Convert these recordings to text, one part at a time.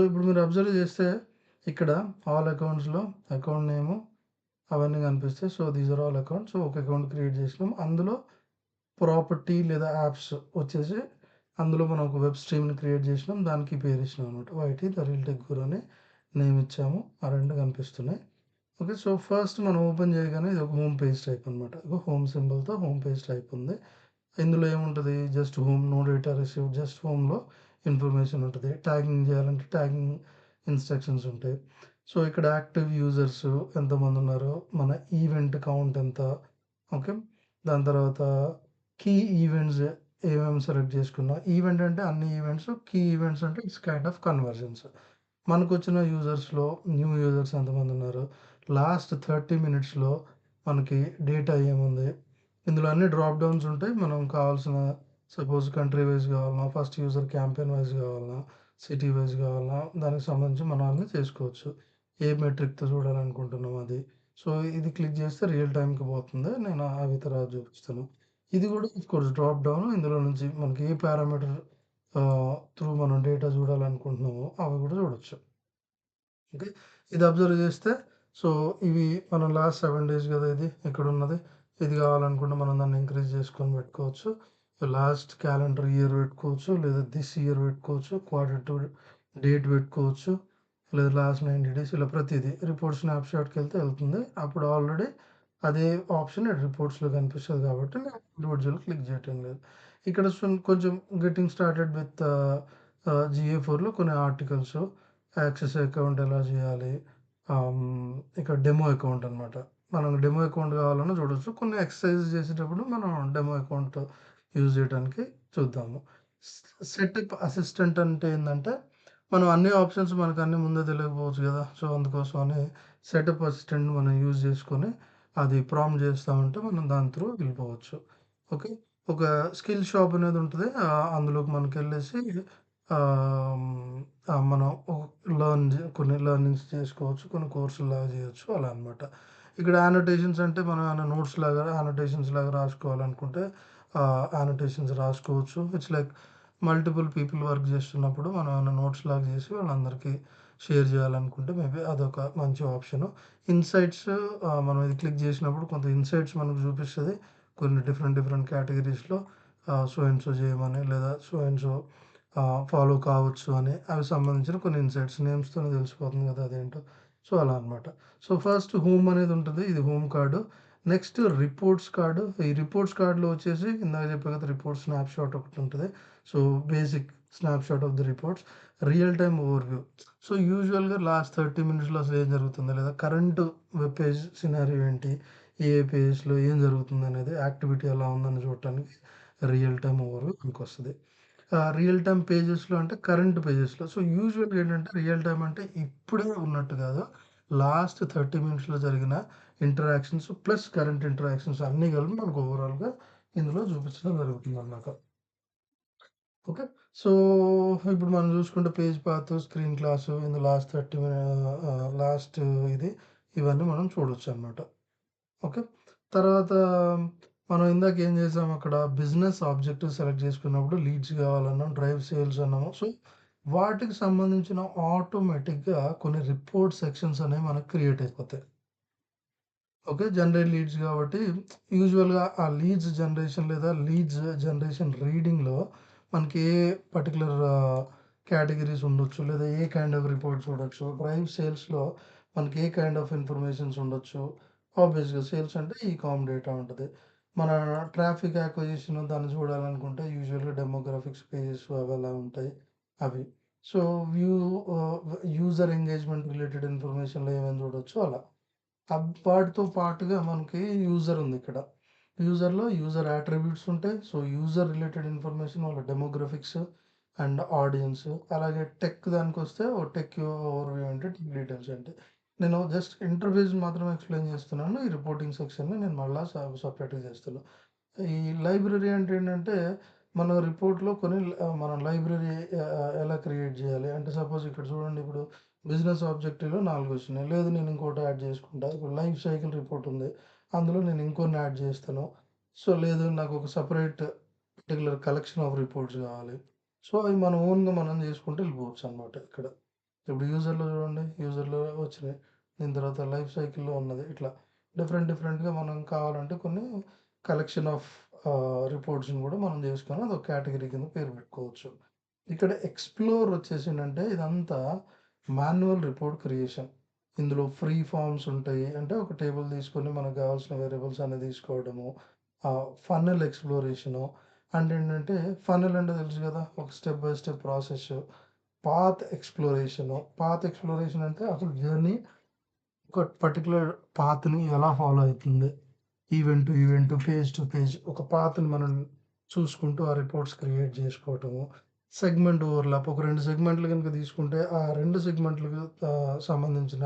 So, ఇప్పుడు మీరు observe చేస్తే ఇక్కడ ఆల్ అకౌంట్స్‌లో అకౌంట్ నేము అవన్నీ కనిపిస్తాయి. So, these are all accounts. So, ఒక అకౌంట్ క్రియేట్ చేసినాం. అందులో ప్రాపర్టీ లేదా యాప్స్ వచ్చేసి అందులో మనం ఒక వెబ్ స్ట్రీమ్‌ని క్రియేట్ చేసినాం. దానికి పేరు ఇచ్చినాం అనమాట. YT the real tech guru అని నేమ్ ఇచ్చాము. ఆ 2 కనిపిస్తున్నాయి. ఓకే. సో, ఫస్ట్ మనం ఓపెన్ చేయగానే ఇది ఒక హోమ్ పేజ్ టైప్ అనమాట. ఇగో హోమ్ సింబల్‌తో హోమ్ పేజ్ టైప్ ఉంది. ఇందులో ఏముంటది just home, no data received, just హోమ్‌లో ఇన్ఫర్మేషన్ ఉంటది. ట్యాగింగ్ చేయాలంటే ట్యాగింగ్ ఇన్‌స్ట్రక్షన్స్ ఉంటాయి. సో, ఇక్కడ యాక్టివ్ యూజర్స్ ఎంతమంది ఉన్నారో, మన ఈవెంట్ కౌంట్ ఎంత, ఓకే. దాని తర్వాత కీ ఈవెంట్స్ ఏమేమి సెలెక్ట్ చేసుకున్నా. ఈవెంట్ అంటే అన్ని ఈవెంట్స్, కీ ఈవెంట్స్ అంటే ఇట్స్ కైండ్ ఆఫ్ కన్వర్జన్స్. మనకొచ్చిన యూజర్స్‌లో న్యూ యూజర్స్ ఎంతమంది ఉన్నారు, లాస్ట్ 30 మినిట్స్‌లో మనకి డేటా ఏముంది. ఇందులో అన్ని డ్రాప్ డౌన్స్ ఉంటాయి. మనం కావాల్సిన సపోజ్ కంట్రీ వైస్ కావాలన్నా, ఫస్ట్ యూజర్ క్యాంపెయిన్ వైస్ కావాలన్నా, సిటీ వైస్ కావాలన్నా, దానికి సంబంధించి మనం అన్నీ చేసుకోవచ్చు. ఏ మెట్రిక్‌తో చూడాలనుకుంటున్నాం అది. సో, ఇది క్లిక్ చేస్తే రియల్ టైమ్‌కి పోతుంది. నేను అవి తర్వాత చూపిస్తాను. ఇది కూడా ఆఫ్‌కోర్స్ డ్రాప్ డౌన్. ఇందులో నుంచి మనకి ఏ పారామీటర్ త్రూ మనం డేటా చూడాలనుకుంటున్నామో అవి కూడా చూడొచ్చు. ఓకే. ఇది అబ్జర్వ్ చేస్తే సో, ఇవి మనం లాస్ట్ 7 డేస్ కదా ఇది ఇక్కడున్నది. ఇది కావాలనుకుంటే మనం దాన్ని ఇంక్రీజ్ చేసుకొని పెట్టుకోవచ్చు. లాస్ట్ క్యాలెండర్ ఇయర్ పెట్టుకోవచ్చు. లేదా దిస్ ఇయర్ పెట్టుకోవచ్చు. క్వార్టర్ టు డేట్ పెట్టుకోవచ్చు. లేదా లాస్ట్ 90 డేస్ ఇలా ప్రతీది రిపోర్ట్ స్నాప్‌షాట్‌కెళ్తే వెళ్తుంది. అప్పుడు ఆల్రెడీ అదే ఆప్షన్ రిపోర్ట్స్‌లో కనిపిస్తది కాబట్టి నేను ఇండివిడ్యువల్ క్లిక్ చేయటం లేదు. ఇక్కడ కొంచెం గెట్టింగ్ స్టార్టెడ్ విత్ జిఏ4లో కొన్ని ఆర్టికల్స్, యాక్సెస్ అకౌంట్ ఎలా చేయాలి, ఇక్కడ డెమో అకౌంట్ అనమాట. మనం డెమో అకౌంట్ కావాలన్నా చూడొచ్చు. కొన్ని ఎక్సర్సైజ్ చేసేటప్పుడు మనం డెమో అకౌంట్ యూజ్ చేయడానికి చూద్దాము. సెటప్ అసిస్టెంట్ అంటే ఏందంటే, మనం అన్ని ఆప్షన్స్ మనకు అన్నీ ముందే తెలియకపోవచ్చు కదా! సో, అందుకోసమని సెటప్ అసిస్టెంట్‌ని మనం యూజ్ చేసుకొని అది ప్రాంప్ట్ చేస్తా ఉంటే మనం దాని త్రూ వెళ్ళిపోవచ్చు. ఓకే. ఒక స్కిల్ షాప్ అనేది ఉంటది. అందులోకి మనకెళ్ళేసి ఆహ్, మనం కొన్ని లెర్నింగ్స్ చేసుకోవచ్చు. కొన్ని కోర్సుల్లాగా చేయొచ్చు అలా అన్నమాట. ఇక్కడ యానోటేషన్స్ అంటే మనం ఏమైనా నోట్స్ లాగా, యానోటేషన్స్ లాగా రాసుకోవాలనుకుంటే యానోటేషన్స్ రాసుకోవచ్చు. It's like multiple people work చేస్తున్నప్పుడు మనం ఏమైనా నోట్స్ లాగా చేసి వాళ్ళందరికీ షేర్ చేయాలనుకుంటే మేబీ అదొక మంచి ఆప్షను. ఇన్‌సైట్స్ మనం ఇది క్లిక్ చేసినప్పుడు కొంత ఇన్‌సైట్స్ మనకు చూపిస్తది. కొన్ని డిఫరెంట్ డిఫరెంట్ కేటగరీస్‌లో సో అండ్ సో చేయమని లేదా సో అండ్ సో ఫాలో కావచ్చు అని అవి సంబంధించిన కొన్ని ఇన్‌సైట్స్ నేమ్స్‌తోనే తెలిసిపోతుంది కదా అదేంటో. సో, అలా అన్నమాట. సో, ఫస్ట్ హోమ్ అనేది ఉంటది. ఇది home card. Next reports card. ఈ రిపోర్ట్స్ కార్డ్‌లో వచ్చేసి ఇందాక చెప్పా కదా! రిపోర్ట్ స్నాప్‌షాట్ ఒకటుంటది. So, basic snapshot of the reports. Real time overview. So, యూజువల్‌గా లాస్ట్ 30 మినిట్స్‌లో అసలు ఏం జరుగుతుంది? లేదా కరెంట్ వెబ్ పేజ్ సినారియో ఏంటి? ఏ పేజెస్‌లో ఏం జరుగుతుందనేది, యాక్టివిటీ ఎలా ఉందని చూడటానికి రియల్ టైమ్ ఓవర్‌వ్యూ పనికొస్తది. రియల్ టైమ్ పేజెస్‌లో అంటే కరెంట్ పేజెస్‌లో. సో, యూజువల్‌గా ఏంటంటే రియల్ టైమ్ అంటే ఇప్పుడే ఉన్నట్టు కాదు. లాస్ట్ 30 మినిట్స్‌లో జరిగిన ఇంటరాక్షన్స్ ప్లస్ కరెంట్ ఇంటరాక్షన్స్ అన్నీ కలిపి మనకు ఓవరాల్‌గా ఇందులో చూపించడం జరుగుతుందన్నమాట. ఓకే. సో, ఇప్పుడు మనం చూసుకుంటే page path, screen class in the last 30 last ఇది ఇవన్నీ మనం చూడొచ్చన్నమాట. ఓకే. తర్వాత మనం ఇందాక ఏం చేసాం అక్కడ బిజినెస్ ఆబ్జెక్టివ్ సెలెక్ట్ చేసుకున్నప్పుడు లీడ్స్ కావాలన్నాం, డ్రైవ్ సేల్స్ అన్నాము. సో, వాటికి సంబంధించిన ఆటోమేటిక్‌గా కొన్ని రిపోర్ట్ సెక్షన్స్ అనేవి మనకు క్రియేట్ అయిపోతాయి. ఓకే. జనరేట్ లీడ్స్ కాబట్టి యూజువల్‌గా ఆ లీడ్స్ జనరేషన్ లేదా లీడ్స్ జనరేషన్ రీడింగ్‌లో మనకి ఏ పర్టిక్యులర్ కేటగరీస్ ఉండొచ్చు. లేదా ఏ కైండ్ ఆఫ్ రిపోర్ట్ చూడొచ్చు. డ్రైవ్ సేల్స్‌లో మనకి ఏ కైండ్ ఆఫ్ ఇన్ఫర్మేషన్స్ ఉండొచ్చు. ఆబ్వియస్‌గా సేల్స్ అంటే ఈకామ్ డేటా ఉంటది. మన ట్రాఫిక్ అక్విజిషన్ దాన్ని చూడాలనుకుంటే యూజువల్‌గా డెమోగ్రాఫిక్స్ పేజెస్ అవి అలా ఉంటాయి అవి. So, view user engagement related ఇన్ఫర్మేషన్‌లో ఏమేమి చూడొచ్చో అలా. వాటితో పాటుగా మనకి యూజర్ ఉందిక్కడ. యూజర్ అట్రిబ్యూట్స్ ఉంటాయి. సో, యూజర్ రిలేటెడ్ ఇన్ఫర్మేషన్ వాళ్ళ డెమోగ్రాఫిక్స్ అండ్ ఆడియన్స్. అలాగే టెక్ దానికొస్తే ఓ టెక్ ఓవర్‌వ్యూ అంటే టెక్ డీటెయిల్స్ అంటే. నేను జస్ట్ ఇంటర్ఫేస్ మాత్రమే ఎక్స్‌ప్లెయిన్ చేస్తున్నాను. ఈ రిపోర్టింగ్ సెక్షన్‌ని నేను మళ్ళా సెపరేట్‌గా చేస్తున్నా. ఈ లైబ్రరీ అంటే ఏంటంటే, మన రిపోర్ట్‌లో కొన్ని మనం లైబ్రరీ ఎలా క్రియేట్ చేయాలి అంటే సపోజ్ ఇక్కడ చూడండి ఇప్పుడు బిజినెస్ ఆబ్జెక్టివ్‌లో 4 వచ్చినాయి. లేదు నేను ఇంకోటి యాడ్ చేసుకుంటా. ఇప్పుడు లైఫ్ సైకిల్ రిపోర్ట్ ఉంది. అందులో నేను ఇంకొన్ని యాడ్ చేస్తాను. సో, లేదు నాకు ఒక separate particular collection of reports కావాలి. సో, అవి మన ఓన్‌గా మనం చేసుకుంటూ వెళ్ళిపోవచ్చనమాట ఇక్కడ. ఇప్పుడు యూజర్‌లో చూడండి. యూజర్‌లో వచ్చినాయి. దీని తర్వాత లైఫ్ సైకిల్‌లో ఉన్నది. ఇట్లా డిఫరెంట్‌గా మనం కావాలంటే కొన్ని కలెక్షన్ ఆఫ్ రిపోర్ట్స్‌ని కూడా మనం చేసుకొని అదొక కేటగిరీ కింద పేరు పెట్టుకోవచ్చు. ఇక్కడ ఎక్స్‌ప్లోర్ వచ్చేసిందంటే ఇదంతా మాన్యువల్ రిపోర్ట్ క్రియేషన్. ఇందులో ఫ్రీ ఫార్మ్స్ ఉంటాయి. అంటే ఒక టేబుల్ తీసుకొని మనకు కావాల్సిన వేరియబుల్స్ అన్ని తీసుకోవడము. ఫన్నెల్ ఎక్స్‌ప్లోరేషను. అంటే ఏంటంటే ఫన్నెల్ అంటే తెలుసు కదా! ఒక step by step process. Path exploration అంటే అసలు జర్నీ ఒక పర్టిక్యులర్ పాత్‌ని ఎలా ఫాలో అయితుంది. Event to event, page to page ఒక పాత్‌ని మనం చూసుకుంటూ ఆ రిపోర్ట్స్ క్రియేట్ చేసుకోవటము. సెగ్మెంట్ ఓవర్‌లాప్ ఒక 2 సెగ్మెంట్లు గనుక తీసుకుంటే, ఆ 2 సెగ్మెంట్‌లకు సంబంధించిన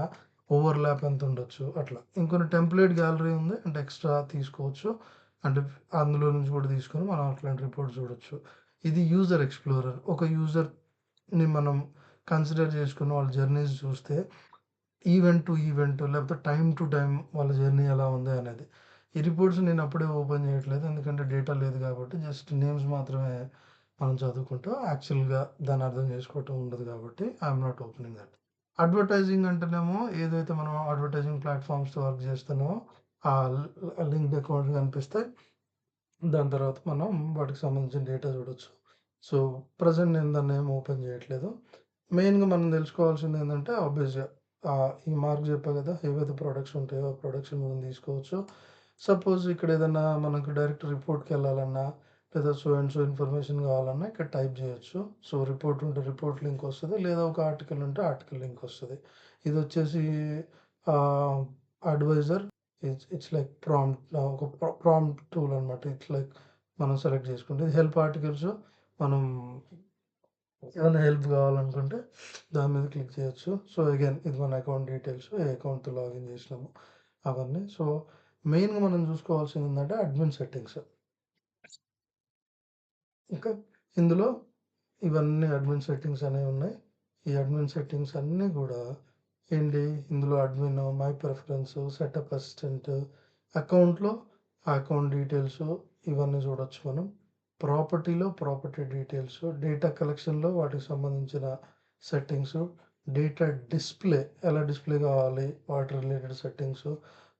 ఓవర్‌లాప్ ఎంతుండొచ్చు అట్లా. ఇంకొన్ని టెంప్లేట్ గ్యాలరీ ఉంది. అంటే ఎక్స్‌ట్రా తీసుకోవచ్చు. అంటే అందులో నుంచి కూడా తీసుకొని మనం అట్లాంటి రిపోర్ట్స్ చూడొచ్చు. ఇది యూజర్ ఎక్స్‌ప్లోరర్. ఒక యూజర్‌ని మనం కన్సిడర్ చేసుకొని వాళ్ళ జర్నీస్ చూస్తే ఈవెంట్ టు ఈవెంట్ లేకపోతే టైమ్ టు టైమ్ వాళ్ళ జర్నీ ఎలా ఉంది అనేది. ఈ రిపోర్ట్స్ నేను అప్పుడే ఓపెన్ చేయట్లేదు. ఎందుకంటే డేటా లేదు కాబట్టి జస్ట్ నేమ్స్ మాత్రమే మనం చదువుకుంటూ యాక్చువల్‌గా దాన్ని అర్థం చేసుకోవటం ఉండదు కాబట్టి I'm not opening that. Advertising అంటేనేమో ఏదైతే మనం అడ్వర్టైజింగ్ ప్లాట్‌ఫామ్స్‌తో వర్క్ చేస్తున్నామో ఆ లింక్డ్ అకౌంట్స్ కనిపిస్తాయి. దాని తర్వాత మనం వాటికి సంబంధించిన డేటా చూడొచ్చు. సో, ప్రెజెంట్ నేను దాన్నేం ఓపెన్ చేయట్లేదు. మెయిన్‌గా మనం తెలుసుకోవాల్సింది ఏందంటే ఆబ్వియస్‌గా ఈ మార్క్ చెప్పా కదా! ఏవైతే ప్రొడక్ట్స్ ఉంటాయో ఆ ప్రొడక్ట్స్‌ని మనం తీసుకోవచ్చు. సపోజ్ ఇక్కడ ఏదన్నా మనకు డైరెక్ట్ రిపోర్ట్‌కెళ్ళాలన్నా, లేదా సో అండ్ సో ఇన్ఫర్మేషన్ కావాలన్నా ఇక్కడ టైప్ చేయొచ్చు. సో, రిపోర్ట్ ఉంటే రిపోర్ట్ లింక్ వస్తది. లేదా ఒక ఆర్టికల్ ఉంటే ఆర్టికల్ లింక్ వస్తది. ఇదొచ్చేసి ఆహ్, అడ్వైజర్ ఇట్స్ లైక్ ఒక ప్రాంప్ట్ టూల్ అనమాట. ఇట్స్ లైక్ మనం సెలెక్ట్ చేసుకుంటే ఇది హెల్ప్ ఆర్టికల్స్ మనం ఏమైనా హెల్ప్ కావాలనుకుంటే దాని మీద క్లిక్ చేయొచ్చు. సో, అగైన్ ఇది మన అకౌంట్ డీటెయిల్స్. ఏ అకౌంట్‌తో లాగిన్ చేసినామో అవన్నీ. సో, మెయిన్‌గా మనం చూసుకోవాల్సింది ఏందంటే అడ్మిన్ సెట్టింగ్స్. ఇంకా ఇందులో ఇవన్నీ అడ్మిన్ సెట్టింగ్స్ అనేవి ఉన్నాయి. ఈ అడ్మిన్ సెట్టింగ్స్ అన్నీ కూడా ఏంటి ఇందులో admin, my preference, setup assistant, అకౌంట్‌లో ఆ అకౌంట్ డీటెయిల్స్ ఇవన్నీ చూడొచ్చు మనం. ప్రాపర్టీలో ప్రాపర్టీ డీటెయిల్స్, డేటా కలెక్షన్‌లో వాటికి సంబంధించిన సెట్టింగ్స్, డేటా డిస్‌ప్లే ఎలా డిస్‌ప్లే కావాలి వాటి రిలేటెడ్ సెట్టింగ్స్,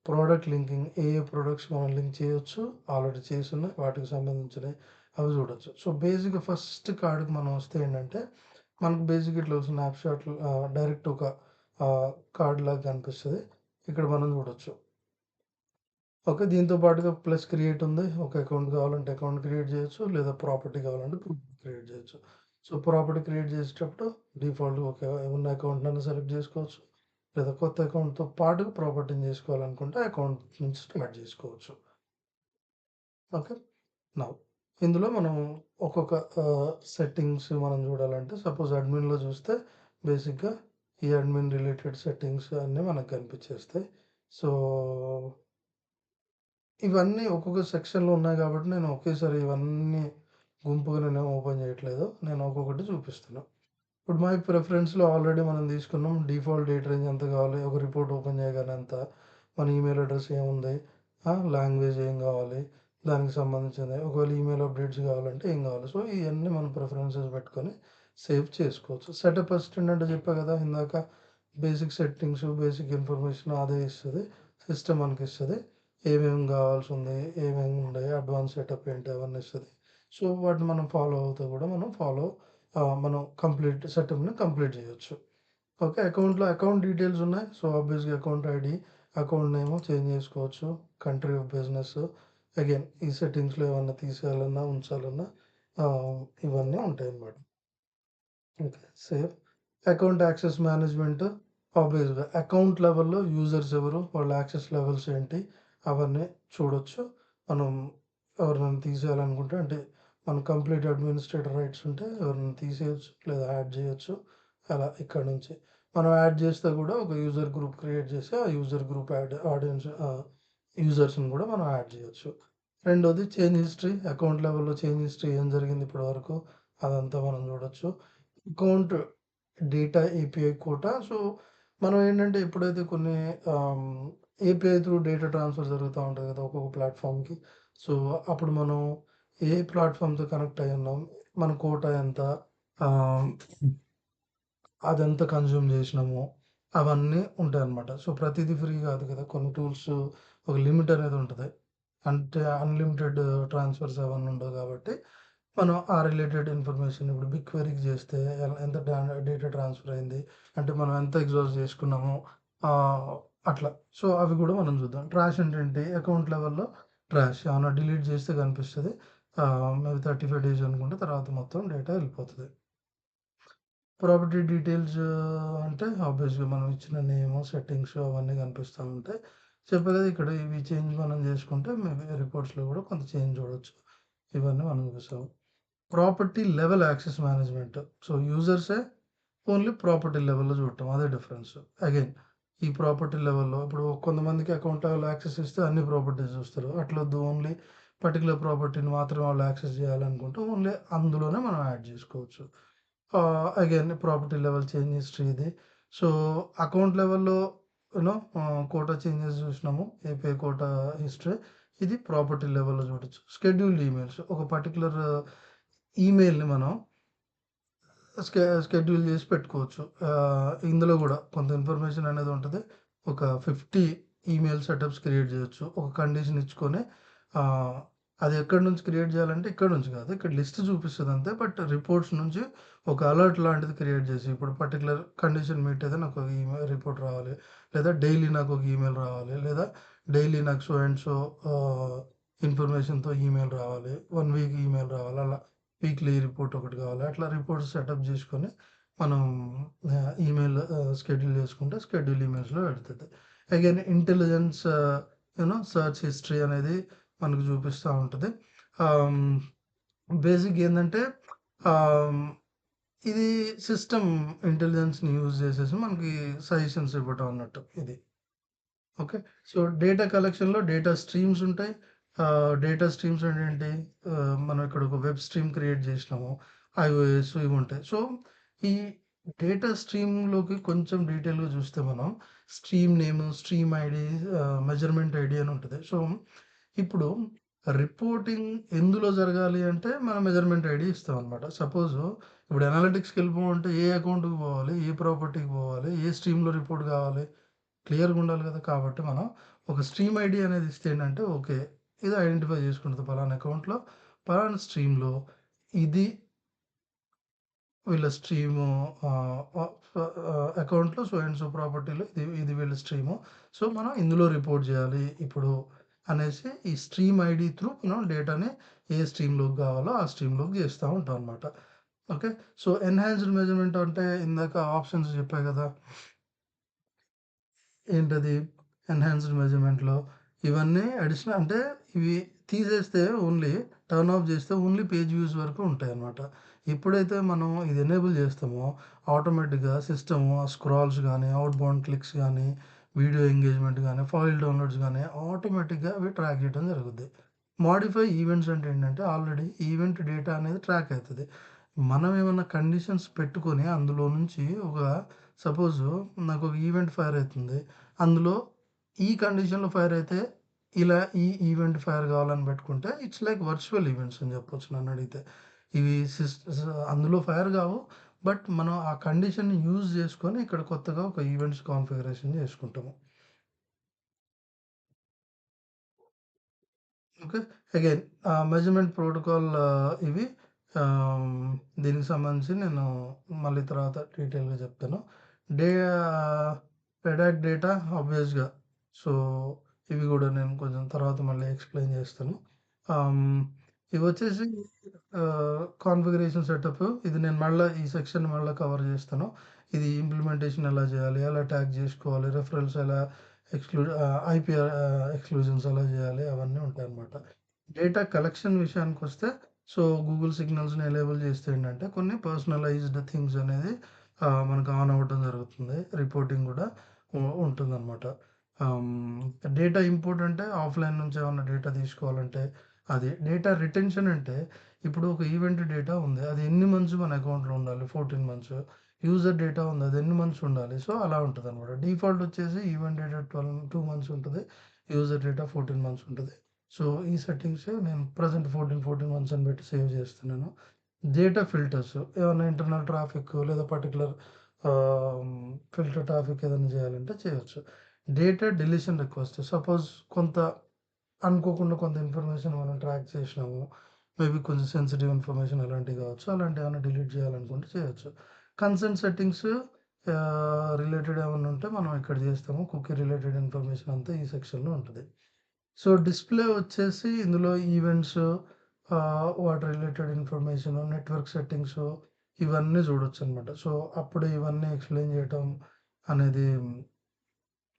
ప్రొడక్ట్ లింకింగ్ ఏ ఏ ప్రొడక్ట్స్ మనం లింక్ చేయొచ్చు, ఆల్రెడీ చేసున్నాయి వాటికి సంబంధించినయి అవి చూడొచ్చు. సో, బేసిక్‌గా ఫస్ట్ కార్డ్‌కి మనం వస్తే ఏంటంటే, మనకు బేసిక్‌గా ఇట్లా స్నాప్‌షాట్ డైరెక్ట్ ఒక కార్డ్‌లాగా కనిపిస్తది. ఇక్కడ మనం చూడొచ్చు. ఓకే. దీంతో పాటుగా ప్లస్ క్రియేట్ ఉంది. ఒక అకౌంట్ కావాలంటే అకౌంట్ క్రియేట్ చేయొచ్చు. లేదా ప్రాపర్టీ కావాలంటే క్రియేట్ చేయొచ్చు. సో, ప్రాపర్టీ క్రియేట్ చేసేటప్పుడు డిఫాల్ట్‌గా ఒక ఉన్న అకౌంట్‌నన్నా సెలెక్ట్ చేసుకోవచ్చు. లేదా కొత్త అకౌంట్‌తో పాటుగా ప్రాపర్టీని చేసుకోవాలనుకుంటే అకౌంట్ నుంచి స్టార్ట్ చేసుకోవచ్చు. ఓకే. నౌ ఇందులో మనం ఒక్కొక్క సెట్టింగ్స్ మనం చూడాలంటే సపోజ్ అడ్మిన్‌లో చూస్తే బేసిక్‌గా ఈ అడ్మిన్ రిలేటెడ్ సెట్టింగ్స్ అన్నీ మనకు కనిపించేస్తాయి. సో, ఇవన్నీ ఒక్కొక్క సెక్షన్‌లో ఉన్నాయి కాబట్టి నేను ఒకేసారి ఇవన్నీ గుంపుగా నేనేం ఓపెన్ చేయట్లేదు. నేను ఒక్కొక్కటి చూపిస్తున్నా. ఇప్పుడు మై ప్రిఫరెన్స్‌లో ఆల్రెడీ మనం తీసుకున్నాం. డిఫాల్ట్ డేట్ రేంజ్ ఎంత కావాలి? ఒక రిపోర్ట్ ఓపెన్ చేయగానే ఎంత? మన ఈమెయిల్ అడ్రెస్ ఏముంది? లాంగ్వేజ్ ఏం కావాలి? దానికి సంబంధించింది. ఒకవేళ ఈమెయిల్ అప్డేట్స్ కావాలంటే ఏం కావాలి? సో, ఇయన్నీ మనం ప్రిఫరెన్సెస్ పెట్టుకొని సేవ్ చేసుకోవచ్చు. సెటప్ అసిస్టెంట్ అంటే చెప్పా కదా! ఇందాక బేసిక్ సెట్టింగ్స్, బేసిక్ ఇన్ఫర్మేషన్ అదే ఇస్తది. సిస్టమ్ మనకిస్తది. ఏమేమి కావాల్సుంది? ఏమేమి ఉన్నాయి? అడ్వాన్స్ సెటప్ ఏంటి? అవన్నీ ఇస్తది. సో, వాటిని మనం ఫాలో అవుతూ కూడా మనం సెటప్‌ని కంప్లీట్ చేయొచ్చు. ఓకే. అకౌంట్ డీటెయిల్స్ ఉన్నాయి. సో, ఆబ్వియస్‌గా account ID, account name change చేసుకోవచ్చు. కంట్రీ ఆఫ్ బిజినెస్ అగైన్ ఈ సెట్టింగ్స్‌లో ఏమన్నా తీసేయాలన్నా, ఉంచాలన్నా ఇవన్నీ ఉంటాయన్నమాట. Okay. Save. Account access management ఆబ్వియస్‌గా అకౌంట్ లెవెల్‌లో యూజర్స్ ఎవరు? వాళ్ళ యాక్సెస్ లెవెల్స్ ఏంటి? అవన్నీ చూడొచ్చు. మనం ఎవరినైనా తీసేయాలనుకుంటే అంటే మన కంప్లీట్ అడ్మినిస్ట్రేటర్ రైట్స్ ఉంటే ఎవరినైనా తీసేయొచ్చు లేదా యాడ్ చేయొచ్చు. అలా ఇక్కడ నుంచి. మనం యాడ్ చేస్తే కూడా ఒక యూజర్ గ్రూప్ క్రియేట్ చేసి ఆ యూజర్ గ్రూప్ యూజర్స్‌ని కూడా మనం యాడ్ చేయొచ్చు. రెండోది చేంజ్ హిస్టరీ. అకౌంట్ లెవెల్‌లో చేంజ్ హిస్టరీ ఏం జరిగింది ఇప్పటివరకు అదంతా మనం చూడొచ్చు. Account data API quota. So, మనం ఏంటంటే ఎప్పుడైతే కొన్ని ఆహ్, ఏపీఐ త్రూ డేటా ట్రాన్స్‌ఫర్ జరుగుతా ఉంటది కదా! ఒక్కొక్క ప్లాట్‌ఫామ్‌కి. సో, అప్పుడు మనం ఏ ప్లాట్‌ఫామ్‌తో కనెక్ట్ అయ్యున్నాం, మన కోటా ఎంత, ఆహ్, అదెంత కన్జ్యూమ్ జేసినాము, అవన్నీ ఉంటాయన్నమాట. సో, ప్రతీదీ ఫ్రీ గాదు కదా! కొన్ని టూల్స్ ఒక లిమిట్ అనేది ఉంటది. అంటే అన్‌లిమిటెడ్ ట్రాన్స్‌ఫర్స్ అవన్నీ ఉండవు గాబట్టి, మనం ఆ రిలేటెడ్ ఇన్ఫర్మేషన్ ఇప్పుడు బిగ్ క్వెరీకి జేస్తే ఎంత డేటా ట్రాన్స్‌ఫర్ అయింది, అంటే మనం ఎంత ఎగ్జాస్ట్ జేసుకున్నాము, ఆహ్, అట్లా. సో, అవి గూడా మనం జూద్దాం. ట్రాష్ అంటే ఏంటి? అకౌంట్ లెవెల్‌లో ట్రాష్ ఏమన్నా డిలీట్ జేస్తే కనిపిస్తది. మేబీ 35 డేస్ అనుకుంటే తర్వాత మొత్తం డేటా ఎళ్ళిపోతది. ప్రాపర్టీ డీటెయిల్స్ అంటే ఆబ్వియస్‌గా మనం ఇచ్చిన నేము, సెట్టింగ్స్ అవన్నీ కనిపిస్తా ఉంటాయి. చెప్పా కదా! ఇక్కడ ఇవి చేంజ్ మనం చేసుకుంటే మేబీ రిపోర్ట్స్‌లో కూడా కొంత చేంజ్ చూడొచ్చు. ఇవన్నీ మనం చూసాం. Property level access management. So, యూజర్సే ఓన్లీ ప్రాపర్టీ లెవెల్‌లో చూడటం అదే డిఫరెన్స్. అగైన్ ఈ ప్రాపర్టీ లెవెల్‌లో ఇప్పుడు కొంతమందికి అకౌంట్ లెవెల్ యాక్సెస్ ఇస్తే అన్ని ప్రాపర్టీస్ చూస్తారు. అట్లొద్దు ఓన్లీ పర్టిక్యులర్ ప్రాపర్టీని మాత్రమే వాళ్ళు యాక్సెస్ చేయాలనుకుంటే ఓన్లీ అందులోనే మనం యాడ్ చేసుకోవచ్చు. Again property level change history ఇది. సో, అకౌంట్ లెవెల్‌లో కోటా చేంజెస్ చూసినాము. API quota history. ఇది ప్రాపర్టీ లెవెల్‌లో చూడొచ్చు. షెడ్యూల్డ్ ఈమెయిల్స్ ఒక పర్టిక్యులర్ ఈమెయిల్‌ని మనం షెడ్యూల్ చేసి పెట్టుకోవచ్చు. ఇందులో గూడా కొంత ఇన్ఫర్మేషన్ అనేది ఉంటది. ఒక 50 ఈమెయిల్ సెటప్స్ క్రియేట్ జేయొచ్చు. ఒక కండిషన్ ఇచ్చుకొని ఆహ్, అది ఎక్కడి నుంచి క్రియేట్ జేయాలంటే ఇక్కడి నుంచి గాదు. ఇక్కడ లిస్ట్ చూపిస్తది అంతే. బట్ రిపోర్ట్స్ నుంచి ఒక అలర్ట్ లాంటిది క్రియేట్ జేసి ఇప్పుడు పర్టిక్యులర్ కండిషన్ మీట్ అయితే నాకు ఒక రిపోర్ట్ రావాలి. లేదా డైలీ నాకు ఒక ఈమెయిల్ రావాలి. లేదా డైలీ నాకు సో అండ్ సో ఆహ్, ఇన్ఫర్మేషన్‌తో ఈమెయిల్ రావాలి. 1 వీక్ ఈమెయిల్ రావాలి. అలా వీక్లీ రిపోర్ట్ ఒకటి కావాలి. అట్లా రిపోర్ట్స్ సెటప్ జేసుకొని మనం ఈమెయిల్ షెడ్యూల్ చేసుకుంటే షెడ్యూల్ ఈమెయిల్స్‌లో పెడతది. అగైన్ ఇంటెలిజెన్స్ సెర్చ్ హిస్టరీ అనేది మనకు చూపిస్తా ఉంటది. ఆహ్, బేసిక్ ఏందంటే ఆహ్, ఇది సిస్టమ్ ఇంటెలిజెన్స్‌ని యూజ్ చేసేసి మనకి సజెషన్స్ ఇవ్వటం అన్నట్టు ఇది. ఓకే. సో, డేటా కలెక్షన్‌లో డేటా స్ట్రీమ్స్ ఉంటాయి. డేటా స్ట్రీమ్స్ అంటే ఏంటి? మనం ఇక్కడ ఒక వెబ్ స్ట్రీమ్ క్రియేట్ చేసినాము. ఐఓఎస్ ఇవి ఉంటాయి. సో, ఈ డేటా స్ట్రీమ్‌లోకి కొంచెం డీటెయిల్‌గా చూస్తే మనం stream name, stream ID, measurement ID అని ఉంటది. సో, ఇప్పుడు రిపోర్టింగ్ ఎందులో జరగాలి అంటే మనం మెజర్‌మెంట్ ఐడీ ఇస్తామనమాట. సపోజు ఇప్పుడు అనలిటిక్స్‌కెళ్ళిపోమంటే ఏ అకౌంట్‌కి పోవాలి? ఏ ప్రాపర్టీకి పోవాలి? ఏ స్ట్రీమ్‌లో రిపోర్ట్ కావాలి? క్లియర్‌గా ఉండాలి గదా! కాబట్టి మనం ఒక స్ట్రీమ్ ఐడీ అనేది ఇస్తే ఏంటంటే ఓకే. ఇది ఐడెంటిఫై చేసుకుంటది. పలానా అకౌంట్‌లో, పలానా స్ట్రీమ్‌లో ఇది వీళ్ళ స్ట్రీము అకౌంట్‌లో సో అండ్ సో ప్రాపర్టీలో ఇది వీళ్ళ స్ట్రీము. సో, మనం ఇందులో రిపోర్ట్ జేయాలి ఇప్పుడు అనేసి ఈ స్ట్రీమ్ ఐడీ త్రూ మనం డేటాని ఏ స్ట్రీమ్‌లోకి గావాలో ఆ స్ట్రీమ్‌లోకి జేస్తా ఉంటాం అనమాట. ఓకే. సో, ఎన్హాన్స్‌డ్ మెజర్‌మెంట్ అంటే ఇందాక ఆప్షన్స్ చెప్పా గదా! ఏంటది? ఎన్హాన్స్‌డ్ మెజర్‌మెంట్‌లో ఇవన్నీ అడిషనల్ అంటే ఇవి తీసేస్తే ఓన్లీ టర్న్ ఆఫ్ జేస్తే ఓన్లీ పేజ్ వ్యూస్ వరకు ఉంటాయన్నమాట. ఎప్పుడైతే మనం ఇది ఎనేబుల్ జేస్తామో ఆటోమేటిక్‌గా సిస్టము ఆ స్క్రాల్స్ గానీ, అవుట్ బౌండ్ క్లిక్స్ గానీ, వీడియో ఎంగేజ్‌మెంట్ గానీ, ఫైల్ డౌన్‌లోడ్స్ గానీ ఆటోమేటిక్‌గా అవి ట్రాక్ జేయడం జరుగుద్ది. మోడిఫై ఈవెంట్స్ అంటే ఏంటంటే ఆల్రెడీ ఈవెంట్ డేటా అనేది ట్రాక్ అయితది. మనం ఏమన్నా కండిషన్స్ పెట్టుకొని అందులో నుంచి ఒక సపోజు నాకొక ఈవెంట్ ఫైర్ అయితుంది. అందులో ఈ కండిషన్‌లో ఫైర్ అయితే, ఇలా ఈ ఈవెంట్ ఫైర్ కావాలని పెట్టుకుంటే ఇట్స్ లైక్ వర్చువల్ ఈవెంట్స్ అని చెప్పొచ్చు నన్నడిగితే. ఇవి అందులో ఫైర్ కావు. బట్ మనం ఆ కండిషన్‌ని యూజ్ చేసుకొని ఇక్కడ కొత్తగా ఒక ఈవెంట్స్ కాన్ఫిగరేషన్ చేసుకుంటాము. ఓకే. అగైన్ మెజర్‌మెంట్ ప్రోటోకాల్ ఇవి. ఆహ్, దీనికి సంబంధించి నేను మళ్ళీ తర్వాత డీటెయిల్‌గా చెప్తాను. డే రెడాక్ట్ డేటా ఆబ్వియస్‌గా. సో, ఇవి గూడా నేను కొంచెం తర్వాత మళ్ళీ ఎక్స్‌ప్లెయిన్ చేస్తాను. హ్మ్. ఇవొచ్చేసి కాన్ఫిగరేషన్ సెటప్. ఇది నేను మళ్ళా ఈ సెక్షన్ మళ్ళా కవర్ చేస్తాను. ఇది ఇంప్లిమెంటేషన్ ఎలా చేయాలి? ఎలా ట్యాగ్ జేసుకోవాలి? రిఫరల్స్ ఎలా ఐపీ ఎక్స్‌క్లూజన్స్ ఎలా చేయాలి? అవన్నీ ఉంటాయన్నమాట. డేటా కలెక్షన్ విషయానికొస్తే సో, గూగుల్ సిగ్నల్స్‌ని ఎనేబుల్ చేస్తే ఏంటంటే కొన్ని పర్సనలైజ్డ్ థింగ్స్ అనేది మనకు ఆన్ అవ్వటం జరుగుతుంది. రిపోర్టింగ్ గూడా ఉంటుందన్నమాట. డేటా ఇంపోర్ట్ అంటే ఆఫ్‌లైన్ నుంచి ఏమన్నా డేటా తీసుకోవాలంటే అది. డేటా రిటెన్షన్ అంటే ఇప్పుడు ఒక ఈవెంట్ డేటా ఉంది. అది ఎన్ని మంత్స్ మన అకౌంట్‌లో ఉండాలి? 14 మంత్స్. యూజర్ డేటా ఉంది. అది ఎన్ని మంత్స్ ఉండాలి? సో, అలా ఉంటదనమాట. డిఫాల్ట్ వచ్చేసి ఈవెంట్ డేటా 2 మంత్స్ ఉంటది. యూజర్ డేటా 14 మంత్స్ ఉంటది. సో, ఈ సెట్టింగ్స్ నేను ప్రెజెంట్ 14 మంత్స్ అని పెట్టి సేవ్ చేస్తున్నాను. డేటా ఫిల్టర్స్ ఏమన్నా ఇంటర్నల్ ట్రాఫిక్ లేదా పర్టిక్యులర్ ఫిల్టర్ ట్రాఫిక్ ఏదైనా చేయాలంటే చేయొచ్చు. డేటా డిలీషన్ రిక్వెస్ట్ సపోజ్ కొంత అనుకోకుండా కొంత ఇన్ఫర్మేషన్ మనం ట్రాక్ చేసినాము. మేబీ కొంచెం సెన్సిటివ్ ఇన్ఫర్మేషన్ అలాంటివి కావచ్చు. అలాంటివి ఏమైనా డిలీట్ చేయాలనుకుంటే చేయొచ్చు. కన్సెంట్ సెట్టింగ్స్ రిలేటెడ్ ఏమన్నా ఉంటే మనం ఇక్కడ చేస్తాము. కుకీ రిలేటెడ్ ఇన్ఫర్మేషన్ అంతా ఈ సెక్షన్‌లో ఉంటది. సో, డిస్‌ప్లే వచ్చేసి ఇందులో ఈవెంట్స్ వాటి రిలేటెడ్ ఇన్ఫర్మేషన్, నెట్వర్క్ సెట్టింగ్స్ ఇవన్నీ చూడొచ్చనమాట. సో, అప్పుడు ఇవన్నీ ఎక్స్‌ప్లెయిన్ చేయటం అనేది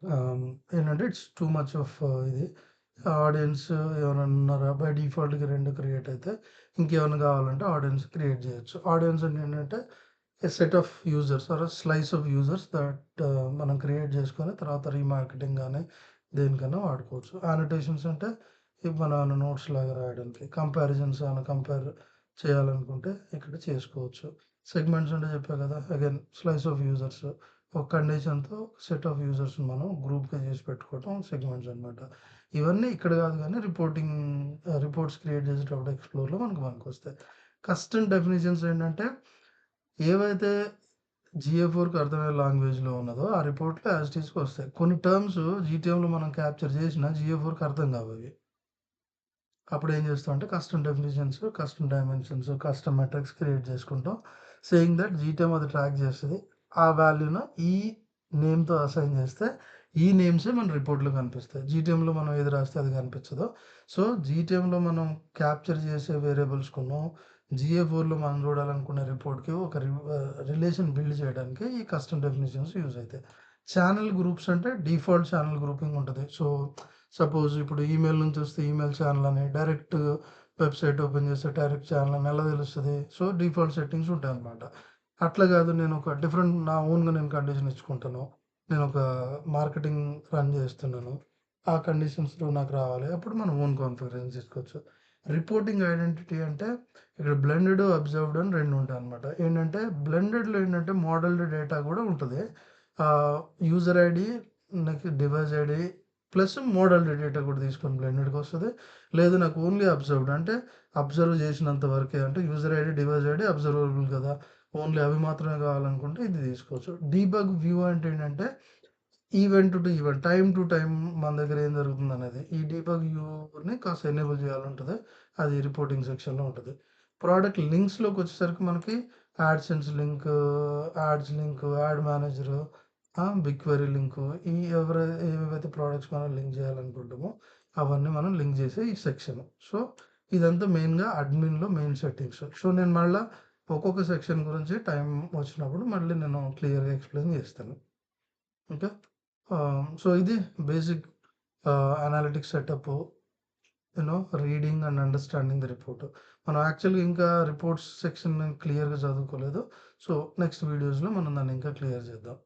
ఆహ్, ఏంటంటే ఇట్స్ టూ మచ్ ఆఫ్ ఇది. ఆడియన్స్ ఎవరైనా ఉన్నారా? బై డిఫాల్ట్‌గా 2 క్రియేట్ అయితే ఇంకేమైనా కావాలంటే ఆడియన్స్ క్రియేట్ చేయొచ్చు. ఆడియన్స్ అంటే ఏంటంటే a set of users or slice of users that మనం క్రియేట్ చేసుకొని తర్వాత రీమార్కెటింగ్ గాని దేనికైనా వాడుకోవచ్చు. యానోటేషన్స్ అంటే ఇప్పుడు మనం నోట్స్ లాగా రాయడానికి. కంపారిజన్స్ ఏమైనా కంపేర్ చేయాలనుకుంటే ఇక్కడ చేసుకోవచ్చు. సెగ్మెంట్స్ అంటే చెప్పా కదా! అగైన్ స్లైస్ ఆఫ్ యూజర్స్ ఒక కండిషన్‌తో సెట్ ఆఫ్ యూజర్స్‌ని మనం గ్రూప్‌గా చేసి పెట్టుకోవటం సెగ్మెంట్స్ అనమాట. ఇవన్నీ ఇక్కడ కాదు గానీ రిపోర్ట్స్ క్రియేట్ చేసేటప్పుడు ఎక్స్‌ప్లోర్‌లో మనకు పనికొస్తాయి. కస్టమ్ డెఫినిషన్స్ ఏంటంటే ఏవైతే జిఎఫ్4కి అర్థమయ్యే లాంగ్వేజ్‌లో ఉన్నదో ఆ రిపోర్ట్‌లో యాజ్ ఇట్ ఈస్‌గా వస్తాయి. కొన్ని టర్మ్స్ జీటీఎంలో మనం క్యాప్చర్ చేసినా జిఎఫ్4కి అర్థం కావవి. అప్పుడేం చేస్తామంటే custom definitions, custom dimensions, custom metrics create చేసుకుంటాం. సేయింగ్ దట్ జీటీఎం అది ట్రాక్ చేస్తది. ఆ వాల్యూను ఈ నేమ్‌తో అసైన్ చేస్తే ఈ నేమ్సే మన రిపోర్ట్‌లో కనిపిస్తాయి. జీటీఎంలో మనం ఏది రాస్తే అది కనిపించదు. సో, జీటీఎంలో మనం క్యాప్చర్ చేసే వేరియబుల్స్‌కును, జిఏ4లో మనం చూడాలనుకునే రిపోర్ట్‌కి ఒక రిలేషన్ బిల్డ్ చేయడానికి ఈ కస్టమ్ డెఫినిషన్స్ యూజ్ అయితాయి. ఛానెల్ గ్రూప్స్ అంటే డిఫాల్ట్ ఛానెల్ గ్రూపింగ్ ఉంటది. సో, సపోజ్ ఇప్పుడు ఈమెయిల్ నుంచి వస్తే ఈమెయిల్ ఛానెల్ అని, డైరెక్ట్ వెబ్‌సైట్ ఓపెన్ చేస్తే డైరెక్ట్ ఛానెల్ అని ఎలా తెలుస్తది? సో, డిఫాల్ట్ సెట్టింగ్స్ ఉంటాయన్నమాట. అట్లా కాదు నేను ఒక డిఫరెంట్ నా ఓన్‌గా నేను కండిషన్ ఇచ్చుకుంటాను. నేను ఒక మార్కెటింగ్ రన్ చేస్తున్నాను. ఆ కండిషన్స్‌లో నాకు రావాలి. అప్పుడు మనం ఓన్ కాన్ఫిగరేషన్ తీసుకోవచ్చు. రిపోర్టింగ్ ఐడెంటిటీ అంటే ఇక్కడ బ్లెండెడ్, అబ్జర్వ్డ్ అని 2 ఉంటాయన్నమాట. ఏంటంటే బ్లెండెడ్‌లో ఏంటంటే మోడల్డ్ డేటా కూడా ఉంటది. User ID, next device ID plus modelled data కూడా తీసుకొని బ్లెండెడ్‌కొస్తది. లేదు నాకు ఓన్లీ అబ్జర్వ్డ్ అంటే అబ్జర్వ్ చేసినంత వరకే అంటే user ID, device ID observable కదా! ఓన్లీ అవి మాత్రమే కావాలనుకుంటే ఇది తీసుకోవచ్చు. డీబగ్ వ్యూ అంటే ఏంటంటే event to event, time to time మన దగ్గర ఏం జరుగుతుందనేది. ఈ డీబగ్ వ్యూని కాస్త ఎనేబుల్ చేయాలంటది. అది రిపోర్టింగ్ సెక్షన్‌లో ఉంటది. ప్రొడక్ట్ లింక్స్‌లోకొచ్చేసరికి మనకి AdSense link, ads link, ad manager, BigQuery link ఈ ఏవేవైతే ప్రొడక్ట్స్ మనం లింక్ చేయాలనుకుంటామో అవన్నీ మనం లింక్ చేసే ఈ సెక్షన్. సో, ఇదంతా మెయిన్‌గా అడ్మిన్‌లో మెయిన్ సెట్టింగ్స్. సో, నేను మళ్ళా ఒక్కొక్క సెక్షన్ గురించి టైం వచ్చినప్పుడు మళ్ళీ నేను క్లియర్‌గా ఎక్స్‌ప్లెయిన్ చేస్తాను. ఓకే. సో, ఇది basic analytics setup. Reading and understanding the report. మనం యాక్చువల్‌గా ఇంకా రిపోర్ట్స్ సెక్షన్ క్లియర్‌గా చదువుకోలేదు. సో, నెక్స్ట్ వీడియోస్‌లో మనం దాన్ని ఇంకా క్లియర్ చేద్దాం.